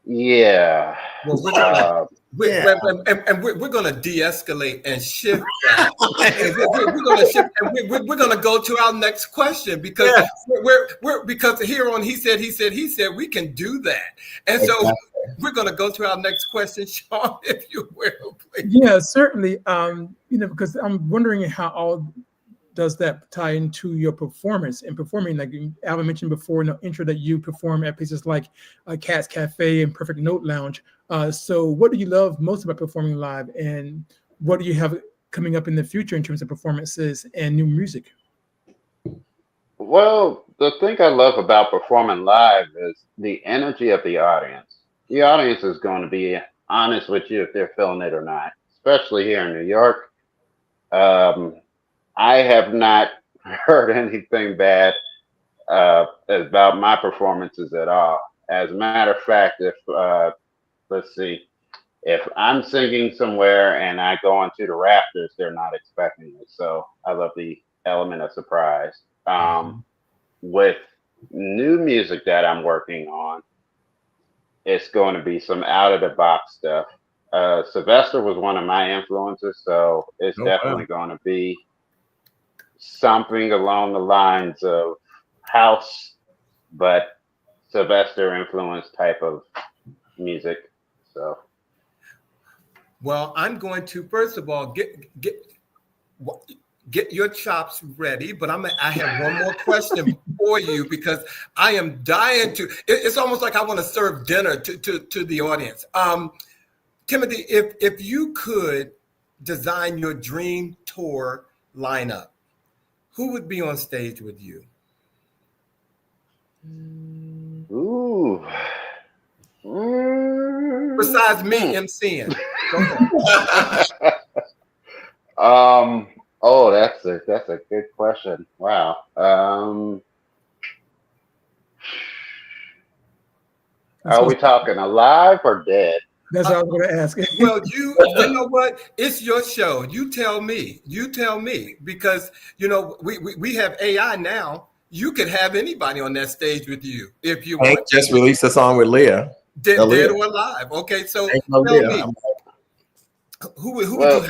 yeah. Well, we're gonna Yeah. we're gonna de-escalate and shift that. And we're gonna shift, and we're gonna go to our next question because we're because here on he said we can do that, and so Exactly. we're gonna go to our next question, Sean, if you will, please. Yeah, certainly. Because I'm wondering how all does that tie into your performance and performing? Like Alvin mentioned before in the intro that you perform at places like Cat's Café and Perfect Note Lounge. So what do you love most about performing live, and what do you have coming up in the future in terms of performances and new music? Well, the thing I love about performing live is the energy of the audience. The audience is going to be honest with you if they're feeling it or not, especially here in New York. Um, I have not heard anything bad about my performances at all. As a matter of fact, if let's see, if I'm singing somewhere and I go onto the rafters, they're not expecting it. So I love the element of surprise. With new music that I'm working on, it's going to be some out of the box stuff. Sylvester was one of my influences, so it's definitely going to be something along the lines of house, but Sylvester influence type of music. So, Well, I'm going to first of all get your chops ready, but I have one more question for you because I am dying to. It's almost like I want to serve dinner to the audience. Timothy, if you could design your dream tour lineup, who would be on stage with you? ooh. Besides me emceeing. Oh, that's a good question. Wow. Are we talking alive or dead? That's what I was going to ask. Well, you know what? It's your show. You tell me. You tell me because you know we have AI now. You could have anybody on that stage with you if you Hank want. just released a song with Leah. Dead or alive. Okay, so tell me, who would you have?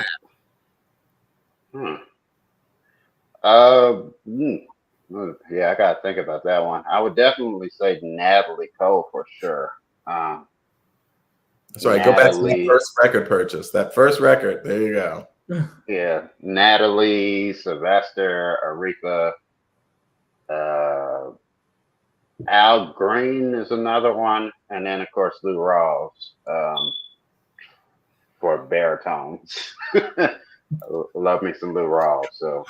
Yeah, I gotta think about that one. I would definitely say Natalie Cole for sure. Sorry, go back to that first record purchase. That first record. There you go. Yeah, Natalie, Sylvester, Aretha, Al Green is another one, and then of course Lou Rawls for baritones. Love me some Lou Rawls. So,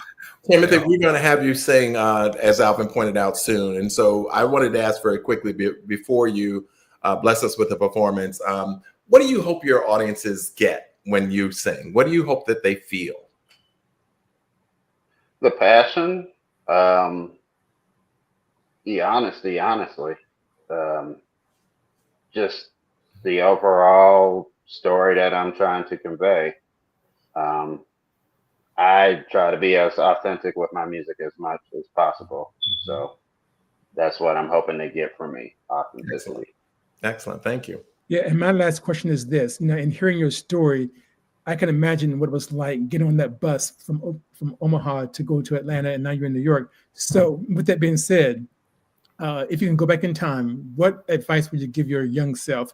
Timothy, we're going to have you sing, as Alvin pointed out, soon. And so I wanted to ask very quickly before you bless us with a performance. What do you hope your audiences get when you sing? What do you hope that they feel? the passion, the honesty, honestly, just the overall story that I'm trying to convey. I try to be as authentic with my music as much as possible. So that's what I'm hoping to get from me, authenticity. Excellent. Thank you. Yeah, and my last question is this: in hearing your story, I can imagine what it was like getting on that bus from Omaha to go to Atlanta, and now you're in New York. So, with that being said, if you can go back in time, what advice would you give your young self?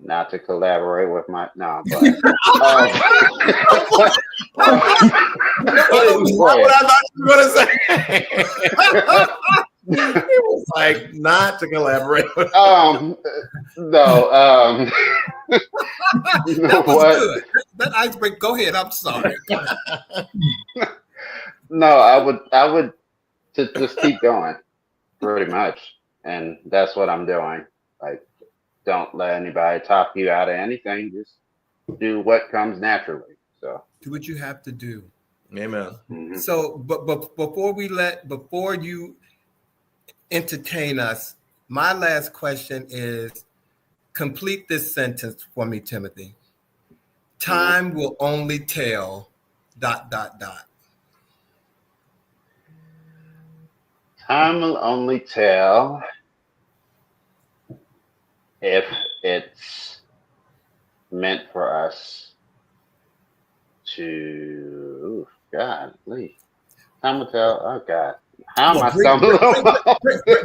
Not to collaborate with my but what I thought you were going to say. It was like not to collaborate. No. That was good. That icebreaker. Go ahead. I'm sorry. No, I would to just keep going, pretty much, and that's what I'm doing. Like, don't let anybody talk you out of anything. Just do what comes naturally. So Do what you have to do. Amen. mhm. So, but before you entertain us, my last question is: complete this sentence for me, Timothy. Time will only tell. ... Time will only tell if it's meant for us to. God, please. Time will tell. Oh God, how am I stumbling?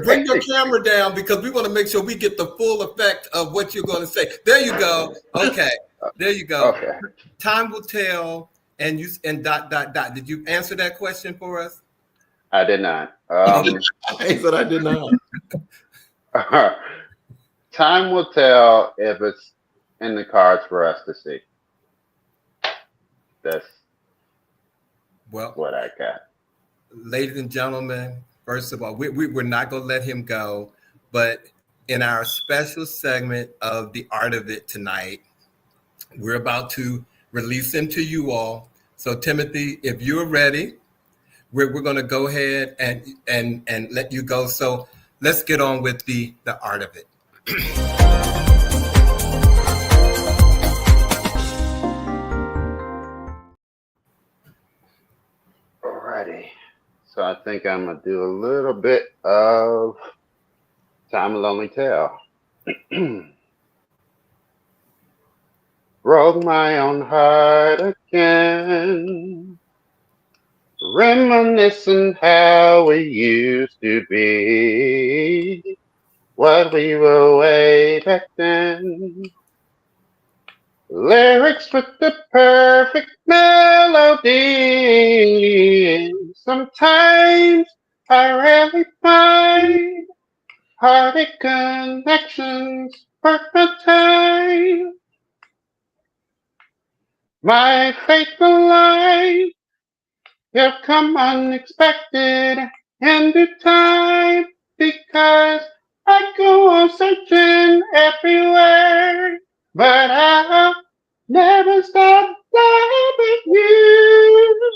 Bring your camera down because we want to make sure we get the full effect of what you're going to say. There you go. Okay, there you go. Okay. Time will tell, and you . Did you answer that question for us? I did not. He said I did not. Time will tell if it's in the cards for us to see. That's Well, what I got. ladies and gentlemen, first of all, we're not going to let him go, but in our special segment of The Art of It tonight, we're about to release him to you all. So, Timothy, if you're ready, we're going to go ahead and let you go. So let's get on with the art of it. Alrighty. So I think I'm gonna do a little bit of Time Will Only Tell. Broke my own heart again, reminiscing how we used to be, what we were way back then. Lyrics with the perfect melody. Sometimes I rarely find heartache connections worth my time. My faithful life, you've come unexpected in due time, because I go on searching everywhere, but I'll never stop loving you.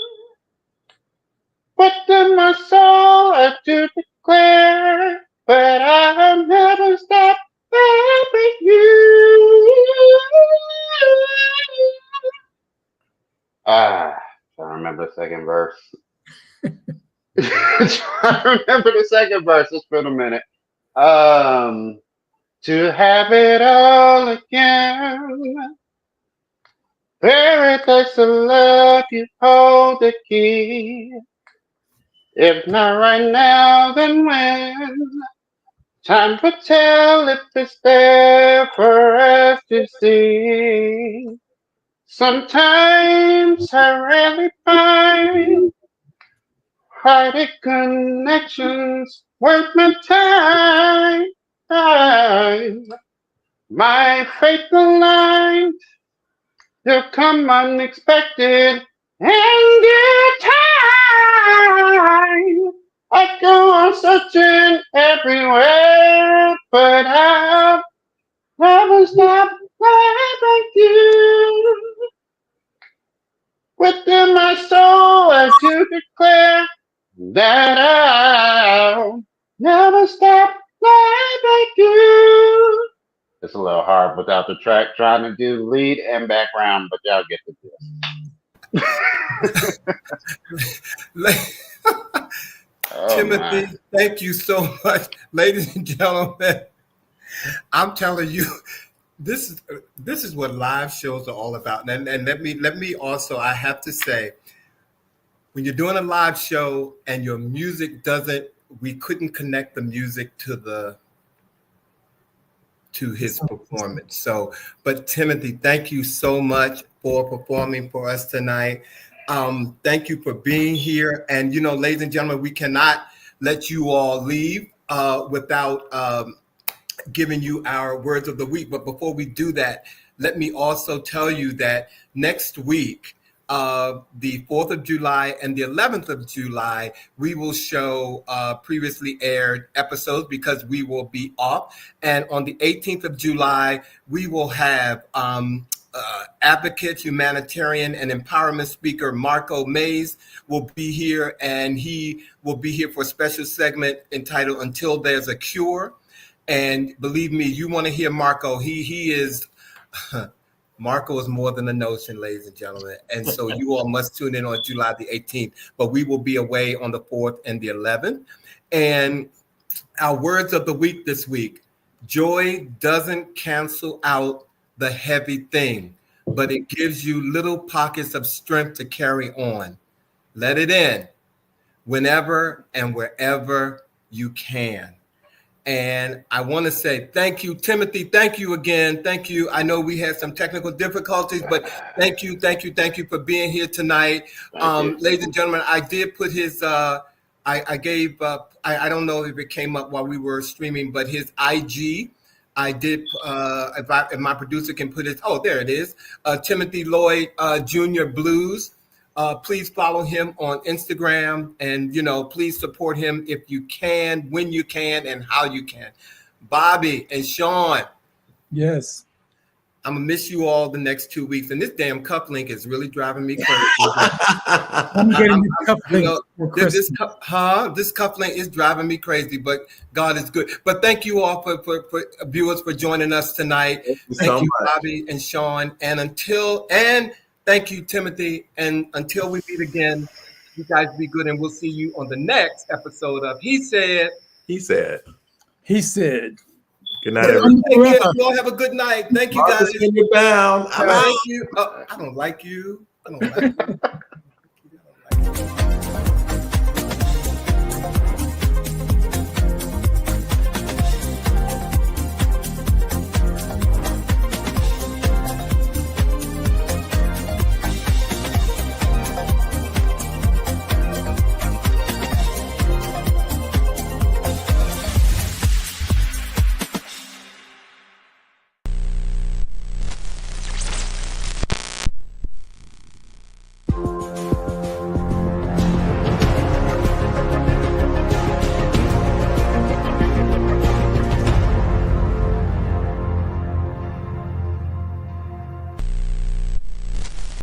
Within my soul I do declare, but I'll never stop loving you. I remember the second verse. I remember the second verse. It's been a minute. To have it all again. Paradise of love, you hold the key. If not right now, then when? Time will tell if it's there for us to see. Sometimes I rarely find heartache connections worth my time. My faithful light, they'll come unexpected and due time. I go on searching everywhere, but I'll never stop loving you. Within my soul, I do declare that I'll never stop loving you. it's a little hard without the track, trying to do lead and background, but y'all get the gist. Oh, Timothy, my. thank you so much. Ladies and gentlemen, I'm telling you, this is what live shows are all about. And let me also, I have to say, when you're doing a live show and your music we couldn't connect the music to his performance. So, but Timothy, thank you so much for performing for us tonight. Thank you for being here. And, ladies and gentlemen, we cannot let you all leave without giving you our words of the week. But before we do that, let me also tell you that next week, the 4th of July and the 11th of July, we will show previously aired episodes because we will be off. And on the 18th of July, we will have advocate, humanitarian, and empowerment speaker Marco Mays will be here, and he will be here for a special segment entitled Until There's a Cure. And believe me, you want to hear Marco. He is... Marco is more than a notion, ladies and gentlemen. And so you all must tune in on July the 18th. But we will be away on the 4th and the 11th. And our words of the week this week: joy doesn't cancel out the heavy thing, but it gives you little pockets of strength to carry on. Let it in whenever and wherever you can. And I want to say thank you, Timothy. Thank you again. Thank you. I know we had some technical difficulties, but thank you for being here tonight. Ladies and gentlemen, I did put his, I gave, I don't know if it came up while we were streaming, but his IG, I did, if my producer can put it, there it is, Timothy Lloyd Jr. Blues. Please follow him on Instagram, and please support him if you can, when you can, and how you can. Bobby and Sean, yes, I'm gonna miss you all the next 2 weeks, and this damn cup link is really driving me crazy. I'm getting the cup link for Christmas. This cup link is driving me crazy, but God is good. But thank you all for viewers for joining us tonight. Thank you, Bobby and Sean, and thank you, Timothy. And until we meet again, you guys be good, and we'll see you on the next episode of He Said. He said. He said. Good night, everyone. You all have a good night. Thank you, guys. You're bound. Thank you. I don't like you. I don't like you.